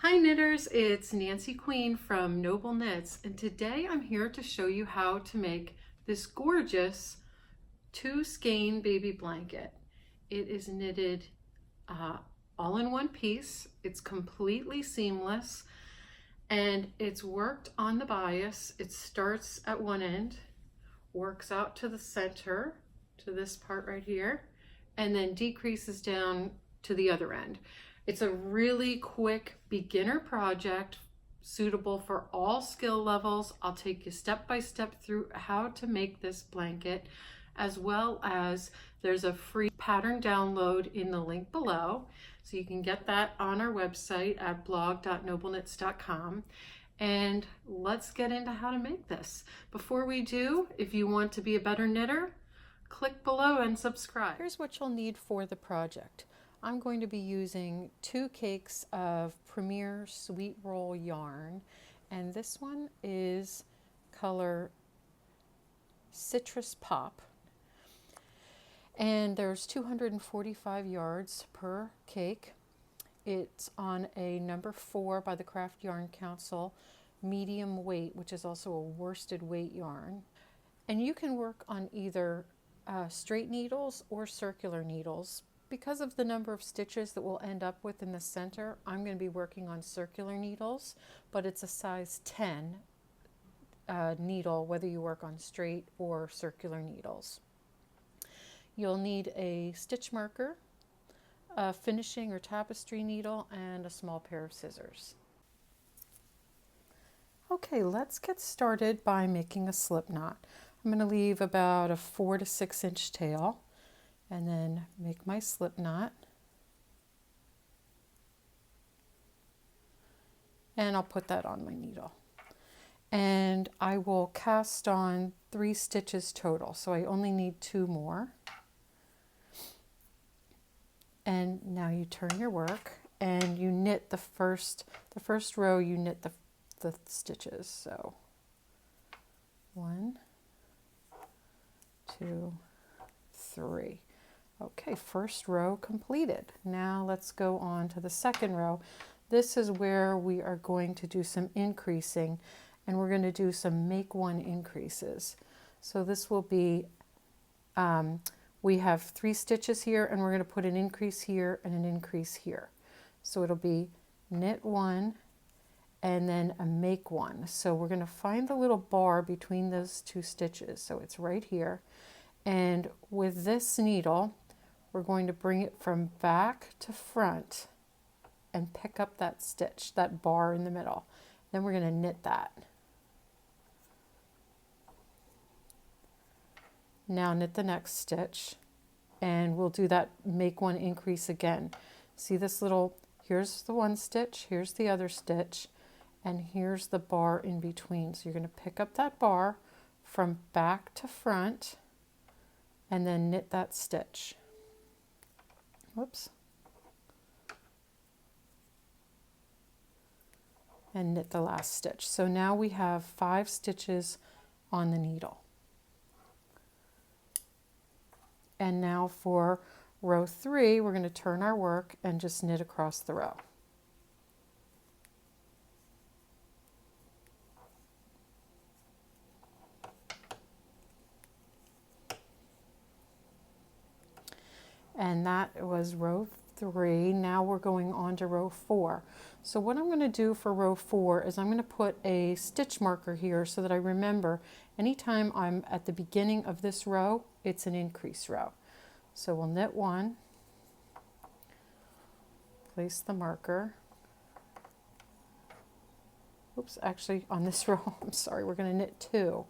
Hi knitters, it's Nancy Queen from NobleKnits, and today I'm here to show you how to make this gorgeous 2-skein baby blanket. It is knitted all in one piece. It's completely seamless and it's worked on the bias. It starts at one end, works out to the center, to this part right here, and then decreases down to the other end. It's a really quick beginner project suitable for all skill levels. I'll take you step by step through how to make this blanket, as well as there's a free pattern download in the link below. So you can get that on our website at blog.nobleknits.com. And let's get into how to make this. Before we do, if you want to be a better knitter, click below and subscribe. Here's what you'll need for the project. I'm going to be using 2 cakes of Premier Sweet Roll yarn, and this one is color Citrus Pop. And there's 245 yards per cake. It's on a number 4 by the Craft Yarn Council medium weight, which is also a worsted weight yarn. And you can work on either straight needles or circular needles. Because of the number of stitches that we'll end up with in the center, I'm going to be working on circular needles, but it's a size 10 needle, whether you work on straight or circular needles. You'll need a stitch marker, a finishing or tapestry needle, and a small pair of scissors. Okay, let's get started by making a slip knot. I'm going to leave about a 4 to 6 inch tail and then make my slip knot. And I'll put that on my needle. And I will cast on 3 stitches total, so I only need 2 more. And now you turn your work and you knit the first row, you knit the stitches. So 1, 2, 3. Okay, first row completed. Now let's go on to the second row. This is where we are going to do some increasing, and we're going to do some make one increases. So this will be, we have 3 stitches here, and we're going to put an increase here and an increase here. So it'll be knit 1 and then a make 1. So we're going to find the little bar between those 2 stitches. So it's right here. And with this needle, we're going to bring it from back to front and pick up that stitch, that bar in the middle. Then we're going to knit that. Now knit the next stitch, and we'll do that make one increase again. See this little, here's the one stitch, here's the other stitch, and here's the bar in between. So you're going to pick up that bar from back to front and then knit that stitch. Whoops. And knit the last stitch. So now we have 5 stitches on the needle. And now for row 3, we're going to turn our work and just knit across the row. And that was row 3. Now we're going on to row 4. So what I'm going to do for row 4 is I'm going to put a stitch marker here so that I remember anytime I'm at the beginning of this row, it's an increase row. So we'll knit 1, place the marker. Oops, actually on this row, I'm sorry, we're going to knit 2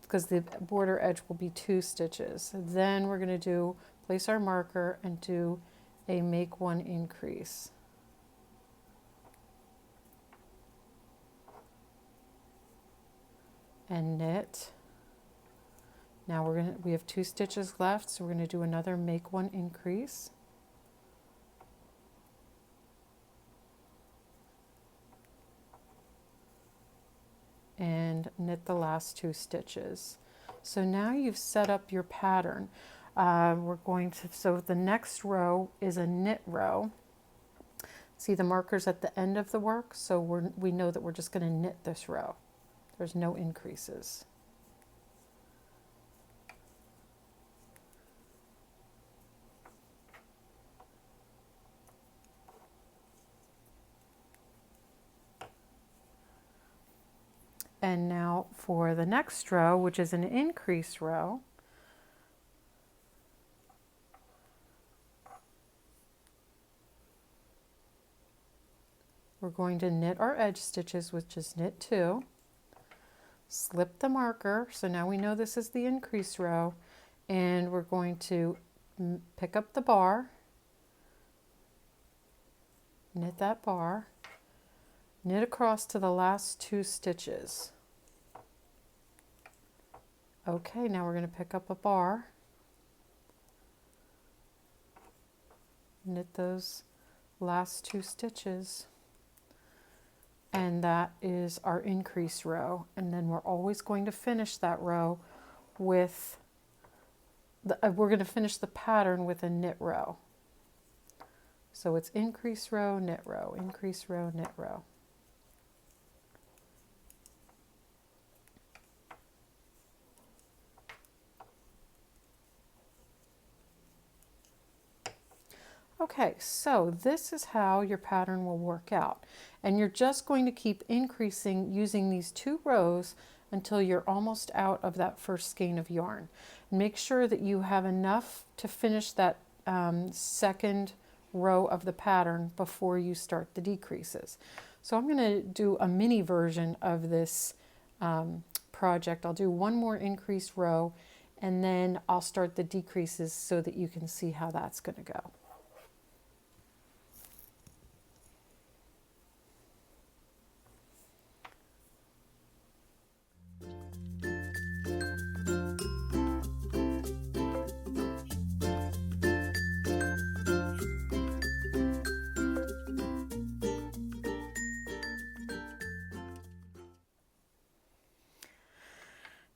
because the border edge will be 2 stitches. Then we're going to place our marker and do a make 1 increase. And knit. Now we have 2 stitches left, so we're going to do another make 1 increase. And knit the last 2 stitches. So now you've set up your pattern. So the next row is a knit row. See the markers at the end of the work? So we know that we're just going to knit this row. There's no increases. And now for the next row, which is an increase row, we're going to knit our edge stitches, which is knit 2, slip the marker, so now we know this is the increase row, and we're going to pick up the bar, knit that bar, knit across to the last 2 stitches. Okay, now we're going to pick up a bar, knit those last 2 stitches, and that is our increase row. And then we're always going to finish that row with we're going to finish the pattern with a knit row. So it's increase row, knit row, increase row, knit row. Okay, so this is how your pattern will work out. And you're just going to keep increasing using these 2 rows until you're almost out of that first skein of yarn. Make sure that you have enough to finish that second row of the pattern before you start the decreases. So I'm going to do a mini version of this project. I'll do 1 more increase row, and then I'll start the decreases so that you can see how that's going to go.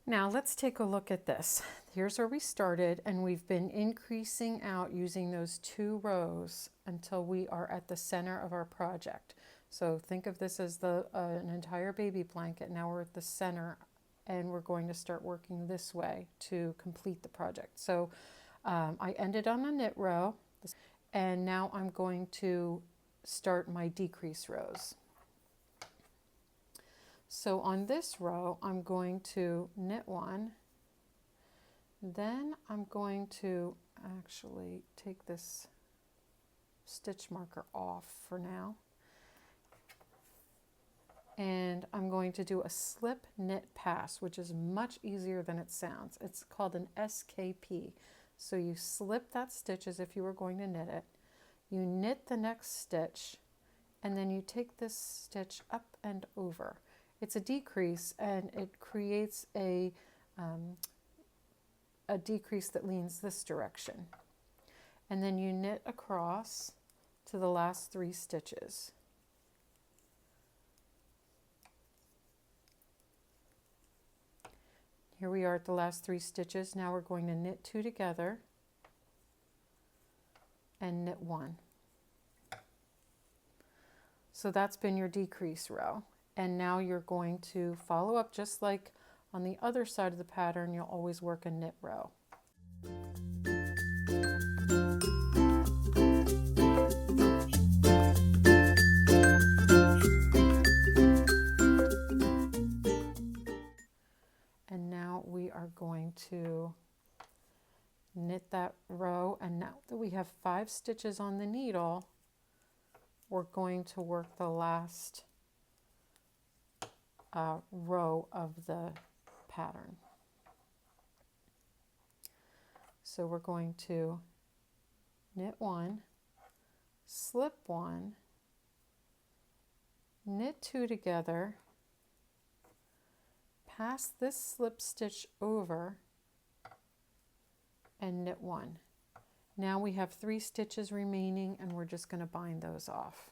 Now let's take a look at this. Here's where we started, and we've been increasing out using those 2 rows until we are at the center of our project. So think of this as an entire baby blanket. Now we're at the center, and we're going to start working this way to complete the project. So I ended on a knit row, and now I'm going to start my decrease rows. So on this row, I'm going to knit 1, then I'm going to actually take this stitch marker off for now, and I'm going to do a slip knit pass, which is much easier than it sounds. It's called an SKP. So you slip that stitch as if you were going to knit it, you knit the next stitch, and then you take this stitch up and over. It's a decrease, and it creates a decrease that leans this direction. And then you knit across to the last 3 stitches. Here we are at the last 3 stitches. Now we're going to knit 2 together and knit 1. So that's been your decrease row. And now you're going to follow up just like on the other side of the pattern. You'll always work a knit row. And now we are going to knit that row, and now that we have 5 stitches on the needle, we're going to work the last row of the pattern. So we're going to knit 1, slip 1, knit 2 together, pass this slip stitch over, and knit 1. Now we have 3 stitches remaining, and we're just going to bind those off.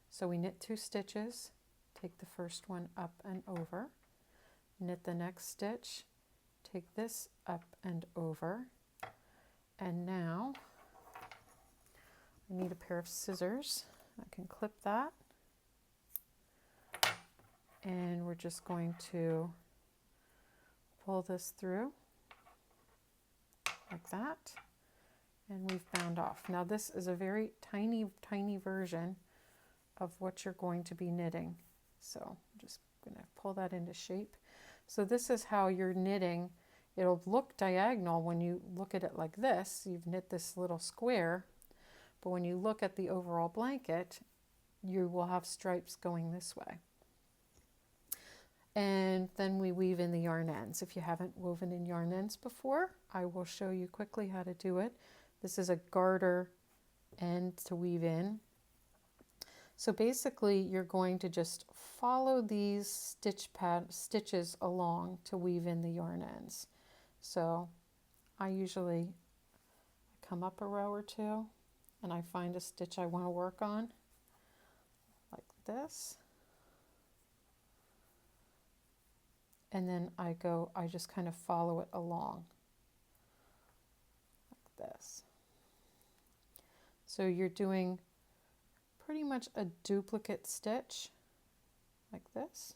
So we knit 2 stitches, take the first one up and over, knit the next stitch, take this up and over. And now I need a pair of scissors. I can clip that. And we're just going to pull this through like that. And we've bound off. Now this is a very tiny, tiny version of what you're going to be knitting. So I'm just going to pull that into shape. So this is how you're knitting. It'll look diagonal when you look at it like this. You've knit this little square, but when you look at the overall blanket, you will have stripes going this way. And then we weave in the yarn ends. If you haven't woven in yarn ends before, I will show you quickly how to do it. This is a garter end to weave in. So basically you're going to just follow these stitches along to weave in the yarn ends. So I usually come up a row or two and I find a stitch I want to work on like this. And then I just kind of follow it along like this. So you're doing pretty much a duplicate stitch like this.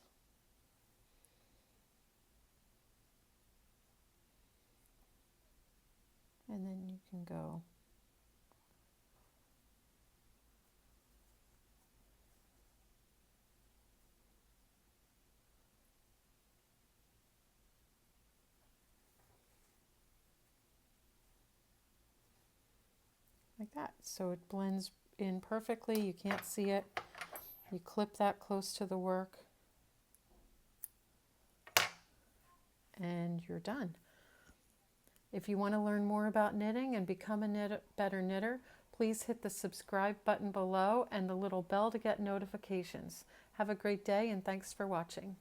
And then you can go like that. So it blends in perfectly. You can't see it. You clip that close to the work and you're done. If you want to learn more about knitting and become a better knitter, please hit the subscribe button below and the little bell to get notifications. Have a great day and thanks for watching.